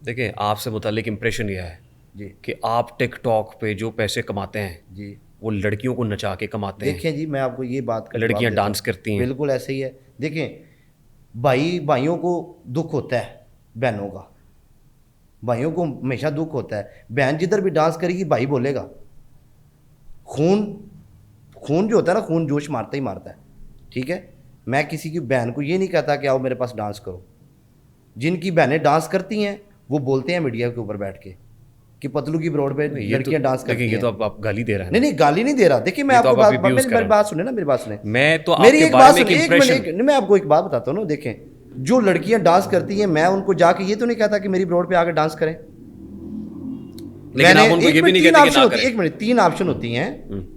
देखिए, आपसे मुतालिक इम्प्रेशन यह है जी कि आप टिकटॉक पे जो पैसे कमाते हैं जी। वो लड़कियों को नचा के कमाते हैं। देखें जी, मैं आपको ये बात का जवाब लड़कियां देता डांस हूँ, करती हैं। बिल्कुल ऐसे ही है। देखें, भाइयों को दुख होता है बहनों का, भाइयों को हमेशा दुख होता है। बहन जिधर भी डांस करेगी भाई बोलेगा। खून खून जो होता है ना, खून जोश मारता ही मारता है। ठीक है, मैं किसी की बहन को ये नहीं कहता कि आओ मेरे पास डांस करो। जिनकी बहनें डांस करती हैं वो बोलते हैं मीडिया के ऊपर बैठ के कि पतलू की ब्रोड पे नहीं, ये तो लड़कियां डांस देखिए, करती ये तो हैं। आप गाली दे रहे हैं नहीं ना। नहीं, गाली नहीं दे रहा। देखिए, मैं ये तो आपको आप अभी बात अब्यूज कर मेरी रहे बात हैं। सुने ना, मेरी बात सुने। मैं तो मेरी आपके एक बारे बात में एक सुने, एक इम्प्रेशन। मिनट, मैं आपको एक बात बताता हूँ ना। देखें, जो लड़कियां डांस करती हैं, मैं उनको जाके ये तो नहीं कहता कि मेरी ब्रोड पे आकर डांस करें। लेकिन मैंने आप उनको एक ये भी मिनट, नहीं तीन कहते कि ऑप्शन ना होती करें। है, एक मिनट, तीन ऑप्शन होती हैं।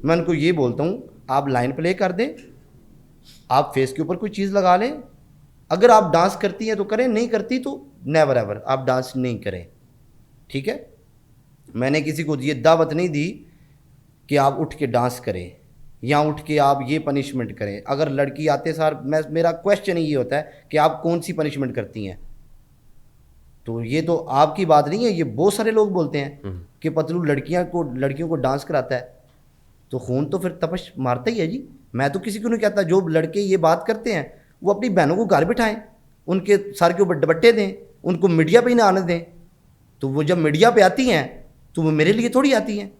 मैं उनको ये बोलता हूँ, आप लाइन प्ले कर दें, आप फेस के ऊपर कोई चीज़ लगा लें। अगर आप डांस करती हैं तो करें, नहीं करती तो नेवर एवर आप डांस नहीं करें। ठीक है, मैंने किसी को ये दावत नहीं दी कि आप उठ के डांस करें या उठ के आप ये पनिशमेंट करें। अगर लड़की आते सार मेरा क्वेश्चन ही ये होता है कि आप कौन सी पनिशमेंट करती हैं। तो ये तो आपकी बात नहीं है, ये बहुत सारे लोग बोलते हैं कि पतलू लड़कियों को डांस कराता है। तो खून तो फिर तपश मारता ही है जी। मैं तो किसी को नहीं कहता। जो लड़के ये बात करते हैं वो अपनी बहनों को घर बिठाएं, उनके सर के ऊपर दुपट्टे दें, उनको मीडिया पे ही ना आने दें। तो वो जब मीडिया पे आती हैं तो वो मेरे लिए थोड़ी आती हैं,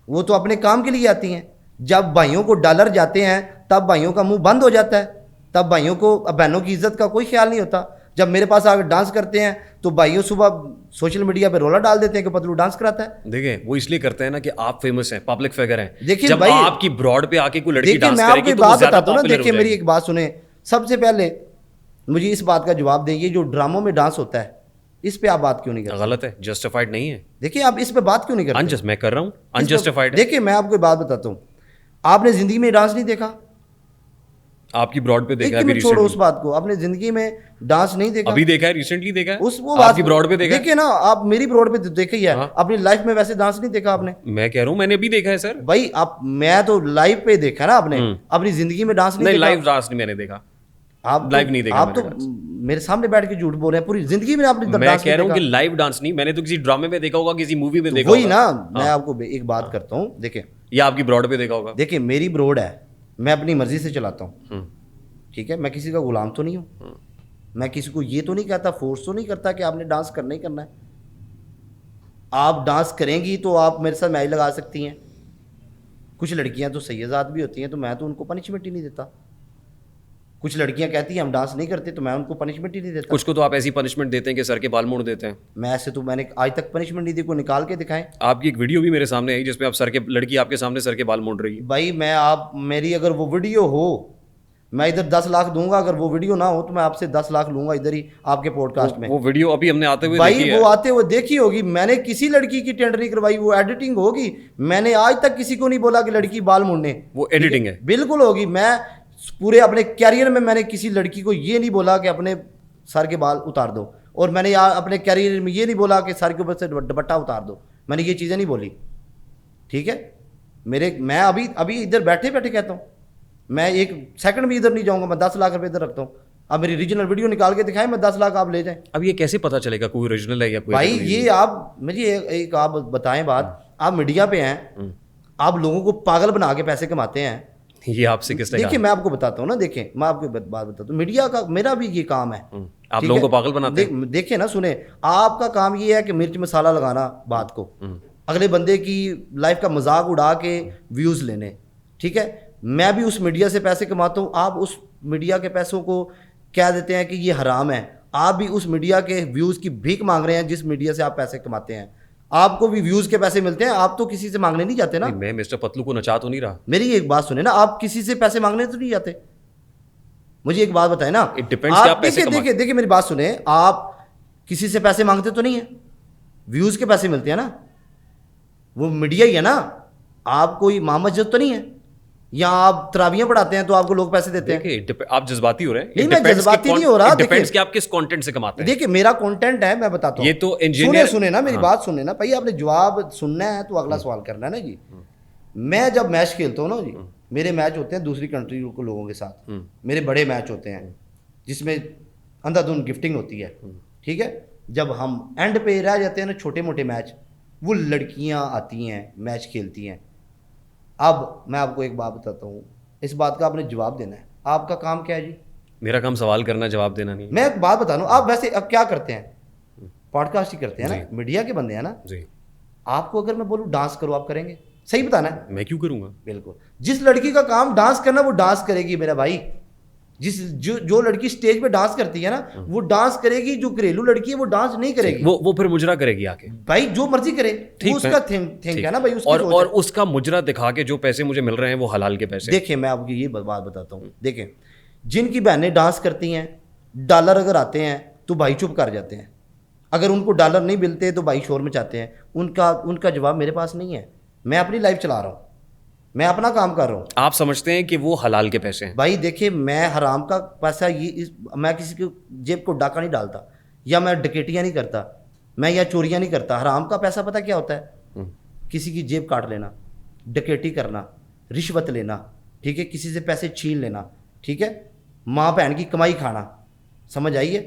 वो तो अपने काम के लिए आती हैं। जब भाइयों को डॉलर जाते हैं तब भाइयों का मुंह बंद हो जाता है, तब भाइयों को बहनों की इज्जत का कोई ख्याल नहीं होता। जब मेरे पास आकर डांस करते हैं तो भाइयों सुबह सोशल मीडिया पे रोला डाल देते हैं कि पतलू डांस कराता है। देखिए, वो इसलिए करते हैं ना कि आप फेमस हैं, पब्लिक फिगर हैं। देखिए जब भाई, आपकी ब्रॉड पे आके कोई लड़की देखिए डांस मैं आपको करेगी एक तो वो बात ज्यादा बताता हूँ ना। पॉपुलर हो देखिए, मेरी जाएगी। एक बात सुने। सबसे पहले मुझे इस बात का जवाब दें, ये जो ड्रामों में डांस होता है इस पे आप बात क्यों नहीं करते? गलत है, जस्टिफाइड नहीं है। देखिए, आप इस पे बात क्यों नहीं करते? अनजस्ट मैं कर रहा हूँ, इस पे- अनजस्टिफाइड है। देखिए, मैं आपको एक बात बताता हूँ। आपने जिंदगी में डांस नहीं देखा? आपकी ब्रॉड पे देखा है एक अभी मिनट छोड़ो उस रिसेंटली। बात को, आपने जिंदगी में डांस नहीं देखा? अभी देखा है, रिसेंटली देखा है। उस वो बात आपकी ब्रॉड पे देखा है। देखिए ना, आप मेरी ब्रॉड पे तो देखा ही है। हाँ। अपनी लाइफ में वैसे डांस नहीं देखा आपने? मैं कह रहा हूँ मैंने भी देखा है सर। भाई आप, मैं तो लाइव पे देखा ना आपने, अपनी जिंदगी में डांस नहीं नहीं, देखा। लाइव डांस नहीं मैंने देखा। आप लाइव नहीं देखा आप मैंने तो डांस। मेरे सामने बैठ के झूठ बोल रहे हैं। पूरी जिंदगी में आपने मैं डांस कह नहीं रहा हूँ कि देखा। लाइव डांस नहीं, मैंने तो किसी ड्रामे में देखा होगा, किसी मूवी में तो देखा वही होगा। ना, मैं आपको एक बात करता हूँ। देखिए, या आपकी ब्रॉड पे देखा होगा। देखिए मेरी ब्रोड है, मैं अपनी मर्जी से चलाता हूँ। ठीक है, मैं किसी का गुलाम तो नहीं हूँ। मैं किसी को ये तो नहीं कहता, फोर्स तो नहीं करता कि आपने डांस करना ही करना है। आप डांस करेंगी तो आप मेरे साथ मैच लगा सकती हैं। कुछ लड़कियां तो सैयदात भी होती हैं, तो मैं तो उनको पनिशमेंट ही नहीं देता। कुछ लड़कियां कहती हैं हम डांस नहीं करते, तो मैं उनको पनिशमेंट ही नहीं देता। कुछ को तो आप ऐसी पनिशमेंट देते हैं कि सर के बाल मोड़ देते हैं। मैं ऐसे तो मैंने आज तक पनिशमेंट नहीं दी, को निकाल के दिखाएं। आपकी एक वीडियो भी मेरे सामने आई जिसमें आप लड़की आपके सामने सर के बाल मोड़ रही है। भाई मैं, आप मेरी अगर वो वीडियो हो, मैं इधर 10 लाख दूंगा। अगर वो वीडियो ना हो तो मैं आपसे 10 लाख लूंगा इधर ही आपके पॉडकास्ट में। वो वीडियो अभी हमने आते हुए भाई देखी वो है। आते हुए देखी होगी। मैंने किसी लड़की की टेंडर नहीं करवाई, वो एडिटिंग होगी। मैंने आज तक किसी को नहीं बोला कि लड़की बाल मुड़ने, वो एडिटिंग है। बिल्कुल होगी। मैं पूरे अपने कैरियर में मैंने किसी लड़की को ये नहीं बोला कि अपने सर के बाल उतार दो, और मैंने अपने कैरियर में ये नहीं बोला कि सर के ऊपर से दुपट्टा उतार दो। मैंने ये चीज़ें नहीं बोली। ठीक है, मैं अभी इधर बैठे बैठे कहता हूँ, मैं एक सेकंड भी इधर नहीं जाऊंगा। मैं 10 लाख रुपए इधर रखता हूँ। अब मेरी रीजनल वीडियो निकाल के दिखाएं, मैं 10 लाख आप ले जाएं। अब ये कैसे पता चलेगा कोई ओरिजिनल है या कोई भाई original ये आप मुझे एक आप बताएं बात। आप मीडिया पे हैं, आप लोगों को पागल बना के पैसे कमाते हैं। नहीं? ये आपसे किसने देखिए कहा? मैं आपको बताता हूँ ना। देखें, मैं आपको बात बताता हूँ। मीडिया का मेरा भी ये काम है। आप ठीक लोगों है? को पागल बनाते हैं। देखिए ना, सुने, आपका काम ये है कि मिर्च मसाला लगाना बात को, अगले बंदे की लाइफ का मजाक उड़ा के व्यूज लेने। ठीक है, मैं भी उस मीडिया से पैसे कमाता हूँ। आप उस मीडिया के पैसों को कह देते हैं कि ये हराम है। आप भी उस मीडिया के व्यूज की भीख मांग रहे हैं जिस मीडिया से आप पैसे कमाते हैं। आपको भी व्यूज के पैसे मिलते हैं, आप तो किसी से मांगने नहीं जाते ना। नहीं, मैं मिस्टर पतलू को नचा तो नहीं रहा। मेरी एक बात सुने ना, आप किसी से पैसे मांगने तो नहीं जाते। मुझे एक बात बताए ना, It depends कि आप पैसे देखिए देखिए देखिए मेरी बात सुने, आप किसी से पैसे मांगते तो नहीं है, व्यूज के पैसे मिलते हैं ना, वो मीडिया ही है ना। आप कोई मामजद तो नहीं है, या आप तरावियां पढ़ाते हैं तो आपको लोग पैसे देते हैं। देखिए, आप जज्बाती हो रहे हैं। नहीं, मैं जज्बाती नहीं हो रहा। डिपेंड्स कि आप किस कंटेंट से कमाते हैं। देखिए मेरा कंटेंट है, मैं बताता हूँ। ये तो engineer- सुने ना मेरी बात सुने ना भाई। आपने जवाब सुनना है तो अगला सवाल करना है ना जी। मैं जब मैच खेलता हूँ ना जी, मेरे मैच होते हैं दूसरी कंट्री के लोगों के साथ। मेरे बड़े मैच होते हैं जिसमें अंधाधुंध गिफ्टिंग होती है। ठीक है, जब हम एंड पे रह जाते हैं ना छोटे मोटे मैच, वो लड़कियां आती हैं मैच खेलती हैं। अब मैं आपको एक बात बताता हूँ, इस बात का आपने जवाब देना है। आपका काम क्या है जी? मेरा काम सवाल करना, जवाब देना नहीं। मैं एक बात बता रहा हूँ, आप वैसे अब क्या करते हैं? पॉडकास्ट ही करते हैं ना, मीडिया के बंदे हैं ना जी। आपको अगर मैं बोलूँ डांस करो, आप करेंगे? सही बताना है। मैं क्यों करूंगा? बिल्कुल। जिस लड़की का काम डांस करना वो डांस करेगी मेरा भाई। जो लड़की स्टेज पे डांस करती है ना वो डांस करेगी, जो घरेलू लड़की है वो डांस नहीं करेगी। वो फिर मुजरा करेगी आके। भाई जो मर्जी करे, वो उसका थिंक है ना भाई, उसकी सोच है। और उसका मुजरा दिखा के जो पैसे मुझे मिल रहे हैं वो हलाल के पैसे। देखिए मैं आपको ये बात बताता हूँ, देखें जिनकी बहनें डांस करती हैं, डॉलर अगर आते हैं तो भाई चुप कर जाते हैं, अगर उनको डॉलर नहीं मिलते तो भाई शोर मचाते हैं। उनका जवाब मेरे पास नहीं है। मैं अपनी लाइफ चला रहा हूँ, मैं अपना काम कर रहा हूँ। आप समझते हैं कि वो हलाल के पैसे हैं? भाई देखिए मैं हराम का पैसा मैं किसी की जेब को डाका नहीं डालता, या मैं डकैतियाँ नहीं करता, मैं या चोरियाँ नहीं करता। हराम का पैसा पता क्या होता है? किसी की जेब काट लेना, डकैती करना, रिश्वत लेना, ठीक है, किसी से पैसे छीन लेना, ठीक है, माँ बहन की कमाई खाना, समझ आइए?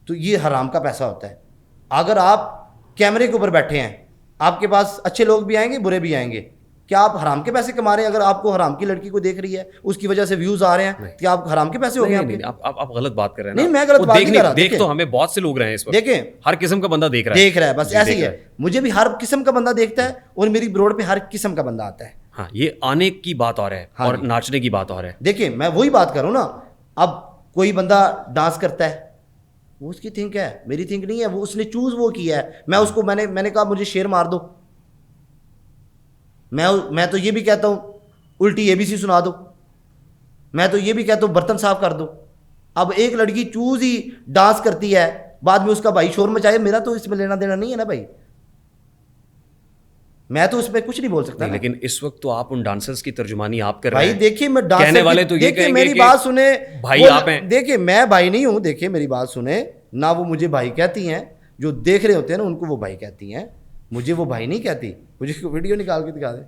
तो ये हराम का पैसा होता है। अगर आप कैमरे के ऊपर बैठे हैं, आपके पास अच्छे लोग भी आएंगे बुरे भी आएंगे, क्या आप हराम के पैसे कमा रहे हैं? अगर आपको हराम की लड़की को देख रही है, उसकी वजह से व्यूज आ रहे हैं, क्या आप हराम के पैसे हो गए आपके? आप गलत बात कर रहे हैं। नहीं मैं गलत बात नहीं कर रहा। देख तो हमें बहुत से लोग रहे हैं इस वक्त। देखें हर किस्म का बंदा देख रहा है। बस ऐसे ही है। मुझे भी हर किस्म का बंदा देखता है और मेरी रोड पे हर किस्म का बंदा आता है। हाँ, ये आने की बात और है और नाचने की बात और है। देखिए मैं वही बात कर रहा हूँ ना। अब कोई बंदा डांस करता है, वो उसकी थिंक है, मेरी थिंक नहीं है। वो उसने चूज वो किया है। मैं उसको मैंने कहा मुझे शेर मार दो, मैं तो ये भी कहता हूँ उल्टी एबीसी सुना दो, मैं तो ये भी कहता हूँ बर्तन साफ कर दो। अब एक लड़की चूज ही डांस करती है, बाद में उसका भाई शोर मचाए, मेरा तो इसमें लेना देना नहीं है ना भाई, मैं तो उसमें कुछ नहीं बोल सकता नहीं, लेकिन इस वक्त तो आप उन डांसर्स की तर्जुमानी आप कर भाई। रहे हैं। देखिए मैं डांसर कहने वाले तो ये कहेंगे मेरी कि बात सुने भाई आप हैं। देखिए मैं भाई नहीं हूं। देखिए मेरी बात सुने ना, वो मुझे भाई कहती हैं, जो देख रहे होते हैं ना उनको वो भाई कहती हैं, मुझे वो भाई नहीं कहती। मुझे वीडियो निकाल के दिखा दे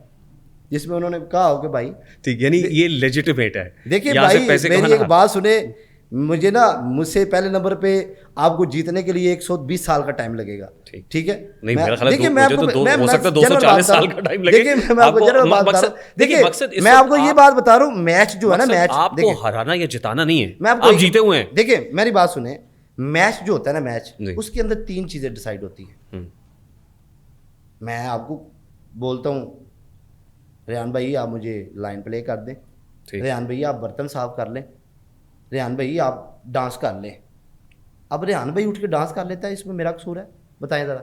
जिसमें उन्होंने कहा हो कि भाई, ठीक, यानी ये लेजिटिमेट है। देखिए भाई मेरी एक बात सुने, मुझे ना मुझसे पहले नंबर पे आपको जीतने के लिए 120 साल का टाइम लगेगा, ठीक है? नहीं मेरा ख्याल देखिए है मैं मुझे आपको तो हो सकता है 240 साल का टाइम लगे। देखिए मैं आपको जनरल बात बता रहा हूं। देखिए मैं आपको ये बात बता रहा हूं, मैच जो है ना, मैच आपको हराना या जिताना नहीं है, मैं आपको आप जीते हुए हैं। देखिए मेरी बात सुने, मैच जो होता है ना, मैच उसके अंदर 3 चीजें डिसाइड होती है। मैं आपको बोलता हूँ रेहान भाई आप मुझे लाइन प्ले कर दें, रेहान भाई आप बर्तन साफ कर लें, रेहान भाई आप डांस कर लें। अब रेहान भाई उठ के डांस कर लेता है, इसमें मेरा कसूर है? बताएं ज़रा।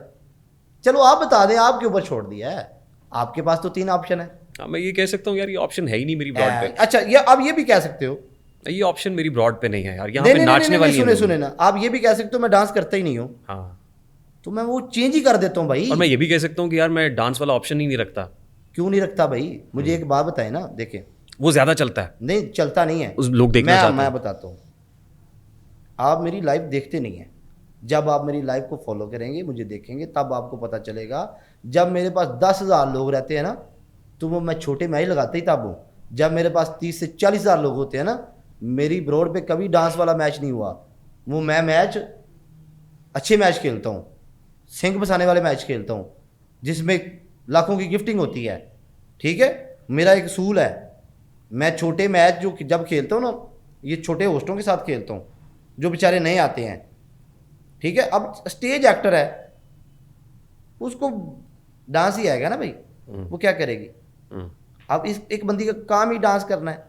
चलो आप बता दें, आपके ऊपर छोड़ दिया है, आपके पास तो 3 ऑप्शन है। हाँ, मैं ये कह सकता हूँ यार ये ऑप्शन है ही नहीं मेरी ब्रॉड पे। अच्छा ये अब ये भी कह सकते हो ये ऑप्शन मेरी ब्रॉड पे नहीं है यार, यहाँ पे नाचने वाली सुने ना, आप ये भी कह सकते हो मैं डांस करता ही नहीं हूँ। हाँ, तो मैं वो चेंज ही कर देता हूँ भाई। और मैं ये भी कह सकता हूँ कि यार मैं डांस वाला ऑप्शन ही नहीं रखता। क्यों नहीं रखता भाई? मुझे एक बात बताए ना, देखें वो ज्यादा चलता है। नहीं चलता नहीं है, उस लोग देखना चाहते हैं। मैं बताता हूँ, आप मेरी लाइफ देखते नहीं हैं। जब आप मेरी लाइफ को फॉलो करेंगे, मुझे देखेंगे, तब आपको पता चलेगा। जब मेरे पास 10,000 लोग रहते हैं ना, तो वो मैं छोटे मैच लगाता ही तब हूँ। जब मेरे पास 30 से 40,000 लोग होते हैं ना, मेरी ब्रॉड पे कभी डांस वाला मैच नहीं हुआ। वो मैं मैच अच्छे मैच खेलता हूँ, सिंग बसाने वाले मैच खेलता हूँ, जिसमें लाखों की गिफ्टिंग होती है, ठीक है? मेरा एक असूल है, मैं छोटे मैच जो जब खेलता हूँ ना, ये छोटे होस्टों के साथ खेलता हूँ जो बेचारे नए आते हैं, ठीक है? अब स्टेज एक्टर है, उसको डांस ही आएगा ना भाई, वो क्या करेगी? अब इस एक बंदी का काम ही डांस करना है,